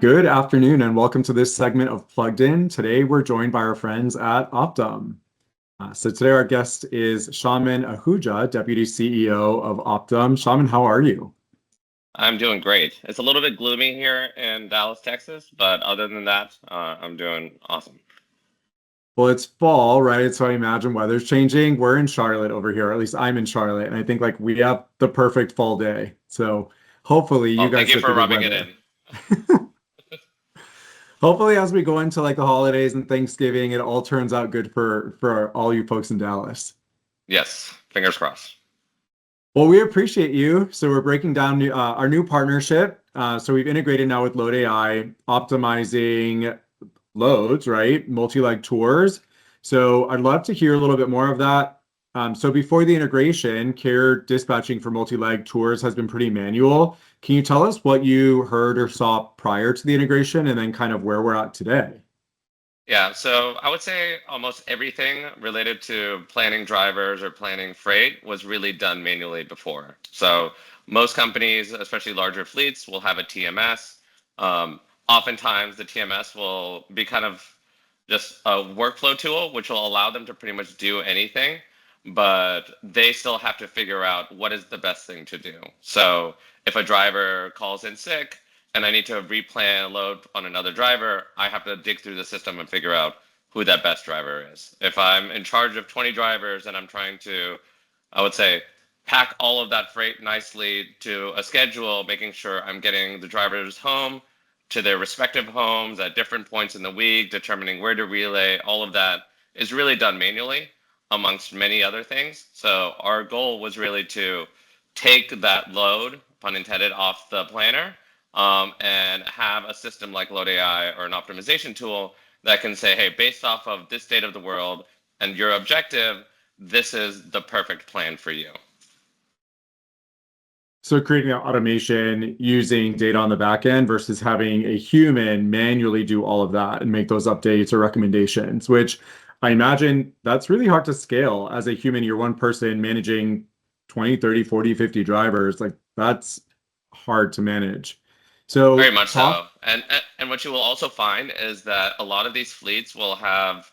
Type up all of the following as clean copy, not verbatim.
Good afternoon and welcome to this segment of Plugged In. Today we're joined by our friends at Optym. So today our guest is Shaman Auja, Deputy CEO of Optym. Shaman, how are you? I'm doing great. It's a little bit gloomy here in Dallas, Texas, but other than that, I'm doing awesome. Well, it's fall, right? So I imagine weather's changing. We're in Charlotte over here, or at least I'm in Charlotte, and I think like we have the perfect fall day. So hopefully you Well, thank guys you get the for good rubbing it weather. in. Hopefully as we go into like the holidays and Thanksgiving, it all turns out good for all you folks in Dallas. Yes, fingers crossed. Well, we appreciate you. So we're breaking down our new partnership. So we've integrated now with LoadAI, optimizing loads, right? Multi-leg tours. So I'd love to hear a little bit more of that. So before the integration, care dispatching for multi-leg tours has been pretty manual. Can you tell us what you heard or saw prior to the integration and then kind of where we're at today? Yeah, so I would say almost everything related to planning drivers or planning freight was really done manually before. So most companies, especially larger fleets, will have a TMS. Oftentimes, the TMS will be kind of just a workflow tool, which will allow them to pretty much do anything, but they still have to figure out what is the best thing to do. So if a driver calls in sick, and I need to replan a load on another driver, I have to dig through the system and figure out who that best driver is. If I'm in charge of 20 drivers and I'm trying to, I would say, pack all of that freight nicely to a schedule, making sure I'm getting the drivers home to their respective homes at different points in the week, determining where to relay, all of that is really done manually amongst many other things. So our goal was really to take that load, pun intended, off the planner and have a system like LoadAI or an optimization tool that can say, hey, based off of this state of the world and your objective, this is the perfect plan for you. So creating that automation using data on the back end versus having a human manually do all of that and make those updates or recommendations, which I imagine that's really hard to scale as a human. You're one person managing 20, 30, 40, 50 drivers. Like that's hard to manage. Very So much talk, so. And what you will also find is that a lot of these fleets will have,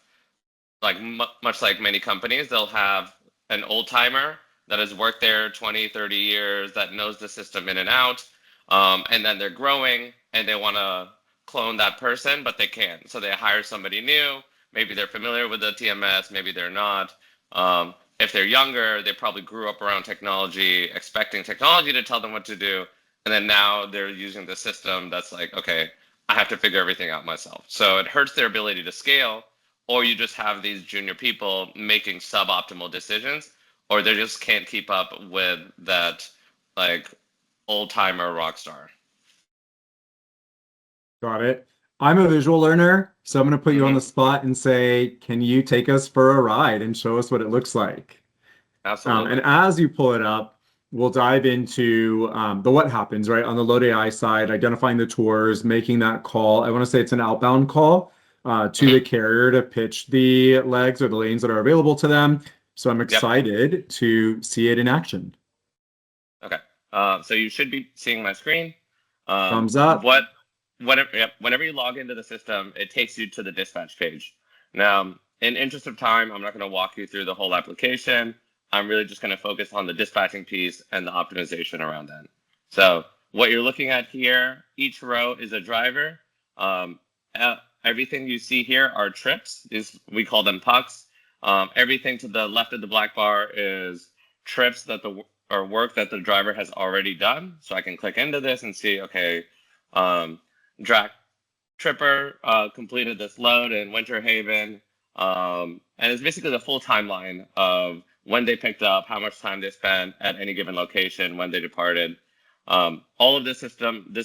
like much like many companies, they'll have an old timer that has worked there 20, 30 years, that knows the system in and out. And then they're growing and they want to clone that person, but they can't. So they hire somebody new. Maybe they're familiar with the TMS, maybe they're not. If they're younger, they probably grew up around technology, expecting technology to tell them what to do. And then now they're using the system that's like, okay, I have to figure everything out myself. So it hurts their ability to scale, or you just have these junior people making suboptimal decisions, or they just can't keep up with that like old timer rock star. got it. I'm a visual learner, so I'm going to put you on the Hmm. spot and say, can you take us for a ride and show us what it looks like? And Absolutely. as you pull it up, we'll dive into the what happens, right? On the Load AI side, identifying the tours, making that call. I want to say it's an outbound call to the Hmm. carrier to pitch the legs or the lanes that are available to them. So I'm Yep. excited to see it in action. Okay. So you should be seeing my screen. Thumbs up. Whenever you log into the system, it takes you to the dispatch page. Now, in interest of time, I'm not going to walk you through the whole application. I'm really just going to focus on the dispatching piece and the optimization around that. So what you're looking at here, each row is a driver. Um, Everything you see here are trips. We call them pucks. Everything to the left of the black bar is trips that the or work that the driver has already done. So I can click into this and see, okay, um, Drac Tripper completed this load in Winter Haven. And it's basically the full timeline of when they picked up, how much time they spent at any given location, when they departed. All of this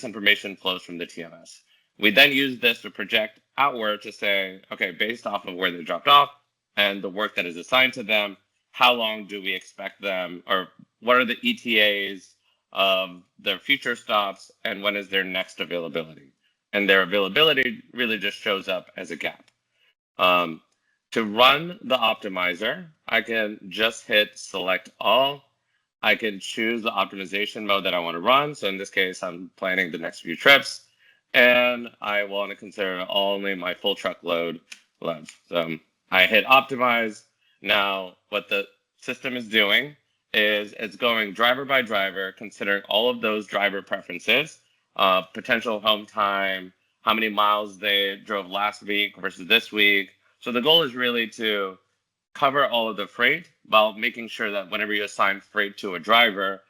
information flows from the TMS. We then use this to project outward to say, okay, based off of where they dropped off and the work that is assigned to them, how long do we expect them, or what are the ETAs of their future stops, and when is their next availability? And their availability really just shows up as a gap. Um, to run the optimizer, I can just hit select all. I can choose the optimization mode that I want to run. So in this case, I'm planning the next few trips. and I want to consider only my full truckload loads. So I hit optimize. Now, what the system is doing is it's going driver by driver, considering all of those driver preferences, potential home time, how many miles they drove last week versus this week. So the goal is really to cover all of the freight while making sure that whenever you assign freight to a driver,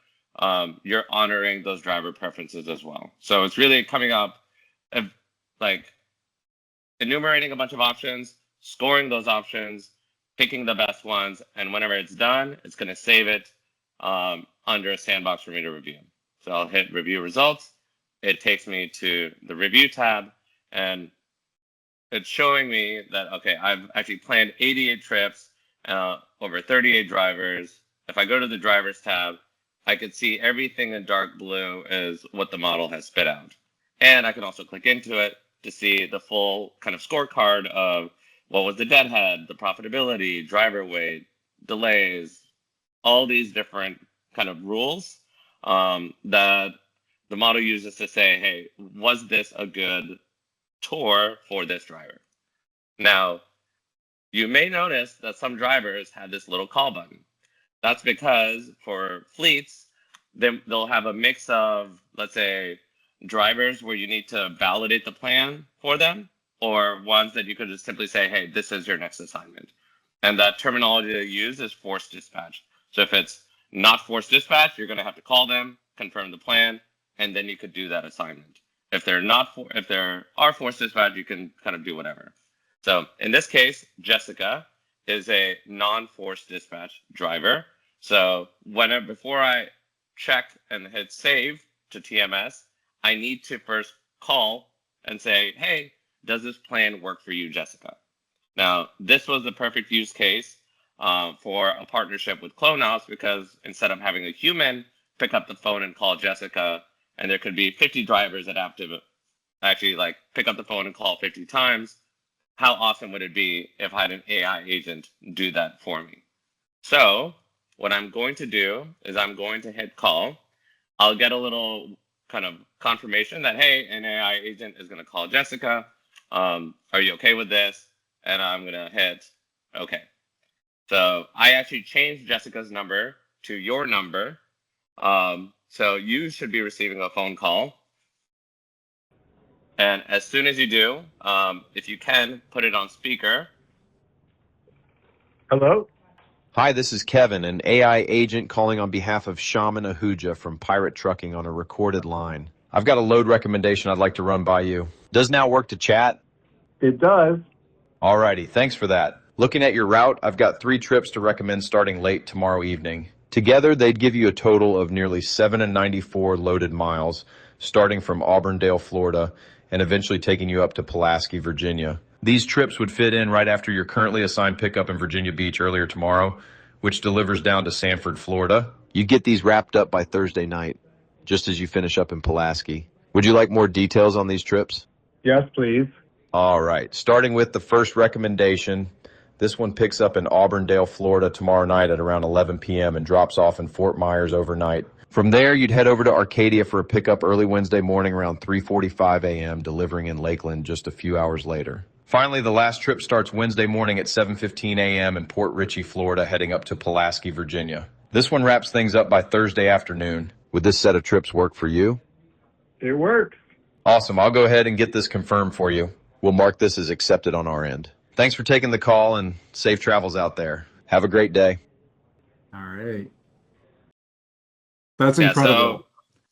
you're honoring those driver preferences as well. So it's really coming up, like enumerating a bunch of options, scoring those options, picking the best ones, and whenever it's done, it's going to save it under a sandbox for me to review. So I'll hit review results. It takes me to the review tab, and it's showing me that, okay, I've actually planned 88 trips over 38 drivers. If I go to the drivers tab, I could see everything in dark blue is what the model has spit out. And I can also click into it to see the full kind of scorecard of what was the deadhead, the profitability, driver weight, delays, all these different kind of rules that the model uses to say, hey, was this a good tour for this driver? Now, you may notice that some drivers had this little call button. That's because for fleets, they'll have a mix of, let's say, drivers where you need to validate the plan for them, or ones that you could just simply say, hey, this is your next assignment. And that terminology they use is forced dispatch. So if it's not forced dispatch, you're going to have to call them, confirm the plan, and then you could do that assignment. If there are forced dispatch, you can kind of do whatever. So in this case, Jessica is a non-forced dispatch driver. So before I check and hit save to TMS, I need to first call and say, hey, does this plan work for you, Jessica? Now, this was the perfect use case for a partnership with CloneOps, because instead of having a human pick up the phone and call Jessica, and there could be 50 drivers that have to actually like pick up the phone and call 50 times, how awesome would it be if I had an AI agent do that for me? So what I'm going to do is I'm going to hit call. I'll get a little kind of confirmation that, hey, an AI agent is going to call Jessica. Are you okay with this? And I'm going to hit okay. So I actually changed Jessica's number to your number. So you should be receiving a phone call. And as soon as you do, if you can, put it on speaker. Hello? Hi, this is Kevin, an AI agent calling on behalf of Shaman Auja from Pirate Trucking on a recorded line. I've got a load recommendation I'd like to run by you. Does now work to chat? It does. Alrighty, thanks for that. Looking at your route, I've got 3 trips to recommend starting late tomorrow evening. Together, they'd give you a total of nearly 794 loaded miles, starting from Auburndale, Florida, and eventually taking you up to Pulaski, Virginia. These trips would fit in right after your currently assigned pickup in Virginia Beach earlier tomorrow, which delivers down to Sanford, Florida. You get these wrapped up by Thursday night, just as you finish up in Pulaski. Would you like more details on these trips? Yes, please. All right, starting with the first recommendation, this one picks up in Auburndale, Florida tomorrow night at around 11 p.m. and drops off in Fort Myers overnight. From there, you'd head over to Arcadia for a pickup early Wednesday morning around 3:45 a.m., delivering in Lakeland just a few hours later. Finally, the last trip starts Wednesday morning at 7:15 a.m. in Port Richey, Florida, heading up to Pulaski, Virginia. This one wraps things up by Thursday afternoon. Would this set of trips work for you? It works. Awesome. I'll go ahead and get this confirmed for you. We'll mark this as accepted on our end. Thanks for taking the call, and safe travels out there. Have a great day. All right. That's Yeah, incredible.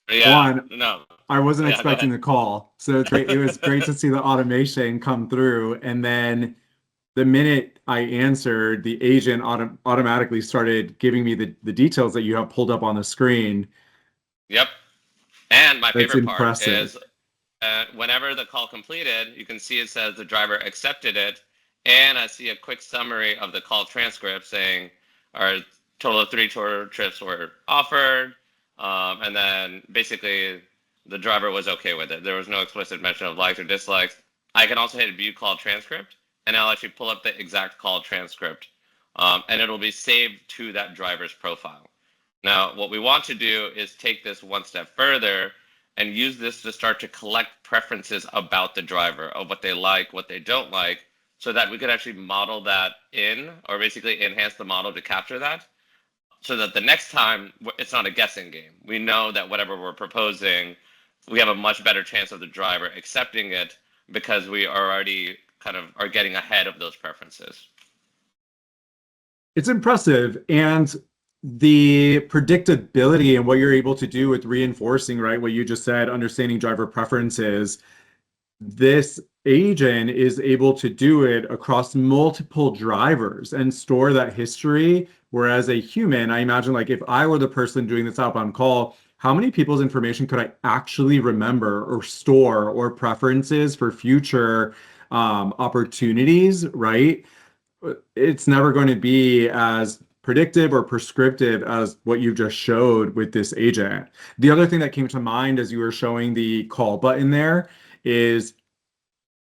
so, yeah, One, no. I wasn't Yeah, go expecting the ahead. call. So it's great. It was great to see the automation come through. And then the minute I answered, the agent automatically started giving me the details that you have pulled up on the screen. Yep. And my That's favorite part impressive. is whenever the call completed, you can see it says the driver accepted it, and I see a quick summary of the call transcript saying our total of 3 tour trips were offered, and then basically the driver was okay with it. There was no explicit mention of likes or dislikes. I can also hit view call transcript, and I'll actually pull up the exact call transcript, and it'll be saved to that driver's profile. Now, what we want to do is take this one step further and use this to start to collect preferences about the driver of what they like, what they don't like, so that we could actually model that in, or basically enhance the model to capture that, so that the next time it's not a guessing game. We know that whatever we're proposing, we have a much better chance of the driver accepting it because we are already kind of are getting ahead of those preferences. It's impressive. And the predictability and what you're able to do with reinforcing, right? What you just said, understanding driver preferences, this agent is able to do it across multiple drivers and store that history. Whereas a human, I imagine, like if I were the person doing this outbound call, how many people's information could I actually remember or store or preferences for future opportunities, right? It's never going to be as predictive or prescriptive as what you just showed with this agent. The other thing that came to mind as you were showing the call button there is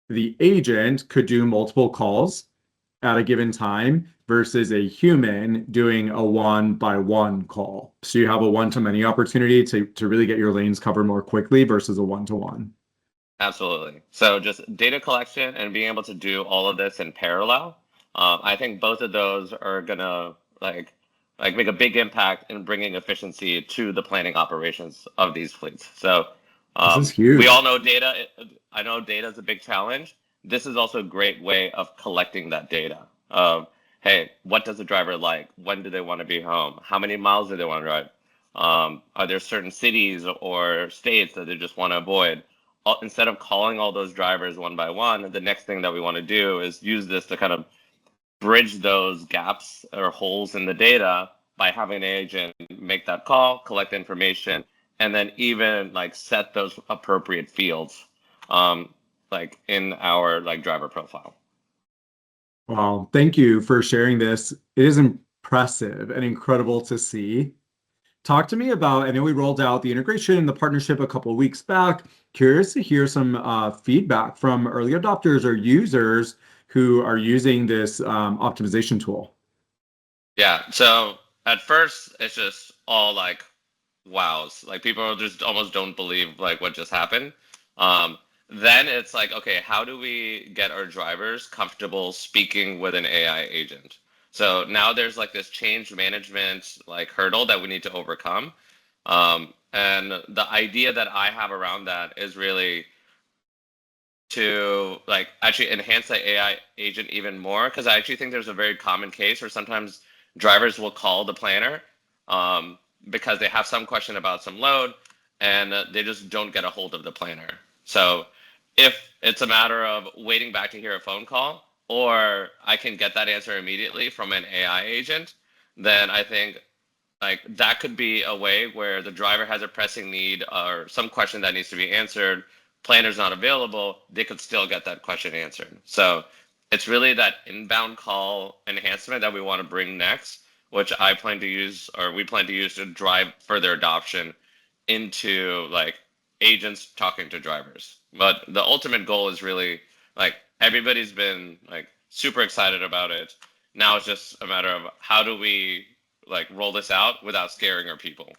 the agent could do multiple calls at a given time versus a human doing a one-by-one call. So you have a one-to-many opportunity to really get your lanes covered more quickly versus a one-to-one. Absolutely. So just data collection and being able to do all of this in parallel. I think both of those are gonna make a big impact in bringing efficiency to the planning operations of these fleets. So This is huge. we all know data. I know data is a big challenge. This is also a great way of collecting that data of, hey, what does the driver like? When do they want to be home? How many miles do they want to drive? Are there certain cities or states that they just want to avoid? Instead of calling all those drivers one by one, the next thing that we want to do is use this to kind of bridge those gaps or holes in the data by having an agent make that call, collect information, and then even like set those appropriate fields like in our like driver profile. Wow, thank you for sharing this. It is impressive and incredible to see. Talk to me about, I know we rolled out the integration and the partnership a couple of weeks back. Curious to hear some feedback from early adopters or users who are using this optimization tool. Yeah. So at first, it's just all like wows. Like people just almost don't believe like what just happened. Then it's like, okay, how do we get our drivers comfortable speaking with an AI agent? So now there's like this change management like hurdle that we need to overcome. And the idea that I have around that is really to like actually enhance the AI agent even more, because I actually think there's a very common case where sometimes drivers will call the planner because they have some question about some load and they just don't get a hold of the planner. So if it's a matter of waiting back to hear a phone call, or I can get that answer immediately from an AI agent, then I think like that could be a way where the driver has a pressing need or some question that needs to be answered, planner's not available, they could still get that question answered. So it's really that inbound call enhancement that we want to bring next, which I plan to use, or we plan to use to drive further adoption into like agents talking to drivers. But the ultimate goal is really like everybody's been like super excited about it. Now it's just a matter of how do we like roll this out without scaring our people.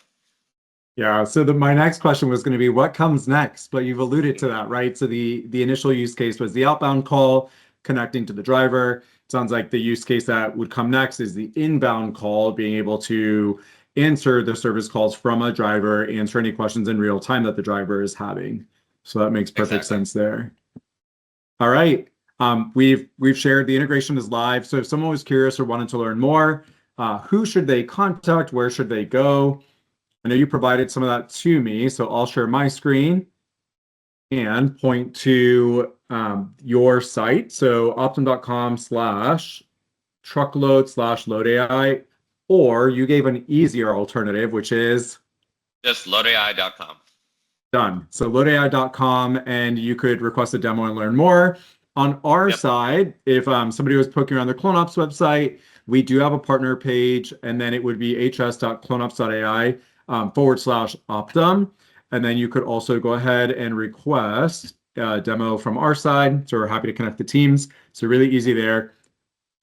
Yeah, so my next question was going to be what comes next, but you've alluded to that, right? So the initial use case was the outbound call connecting to the driver. Sounds like the use case that would come next is the inbound call, being able to answer the service calls from a driver, answer any questions in real time that the driver is having. So that makes perfect sense there. All right. We've shared the integration is live. So if someone was curious or wanted to learn more, who should they contact? Where should they go? I know you provided some of that to me, so I'll share my screen and point to your site. So optym.com/truckload/loadai, or you gave an easier alternative, which is just loadai.com. done. So loadai.com, and you could request a demo and learn more. On our side, if somebody was poking around the CloneOps website, we do have a partner page, and then it would be hs.cloneops.ai /Optym. And then you could also go ahead and request a demo from our side. So we're happy to connect the teams. So really easy there.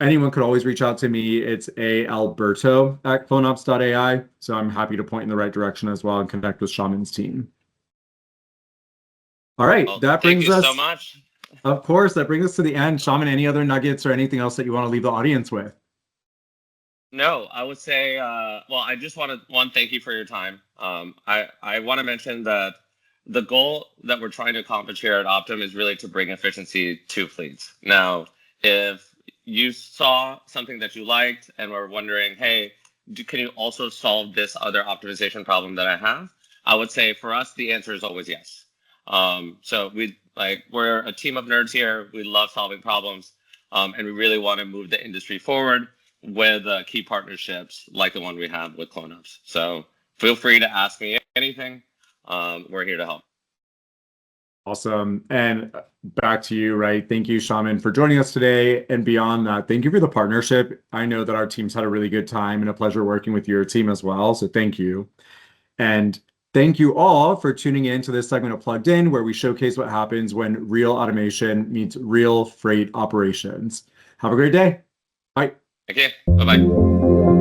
Anyone could always reach out to me. It's alberto@cloneops.ai. So I'm happy to point in the right direction as well and connect with Shaman's team. All right, Well, that thank brings you so us, much. of course, that brings us to the end. Shaman, any other nuggets or anything else that you want to leave the audience with? No, I would say, well, I just want to, one, thank you for your time. I want to mention that the goal that we're trying to accomplish here at Optym is really to bring efficiency to fleets. Now, if you saw something that you liked and were wondering, hey, can you also solve this other optimization problem that I have? I would say for us, the answer is always yes. So we're a team of nerds here. We love solving problems, and we really want to move the industry forward with key partnerships like the one we have with CloneOps. So feel free to ask me anything. We're here to help. Awesome. And back to you, right? Thank you, Shaman, for joining us today. And beyond that, thank you for the partnership. I know that our team's had a really good time and a pleasure working with your team as well. So thank you. And thank you all for tuning in to this segment of Plugged In, where we showcase what happens when real automation meets real freight operations. Have a great day. Bye. Okay, bye-bye.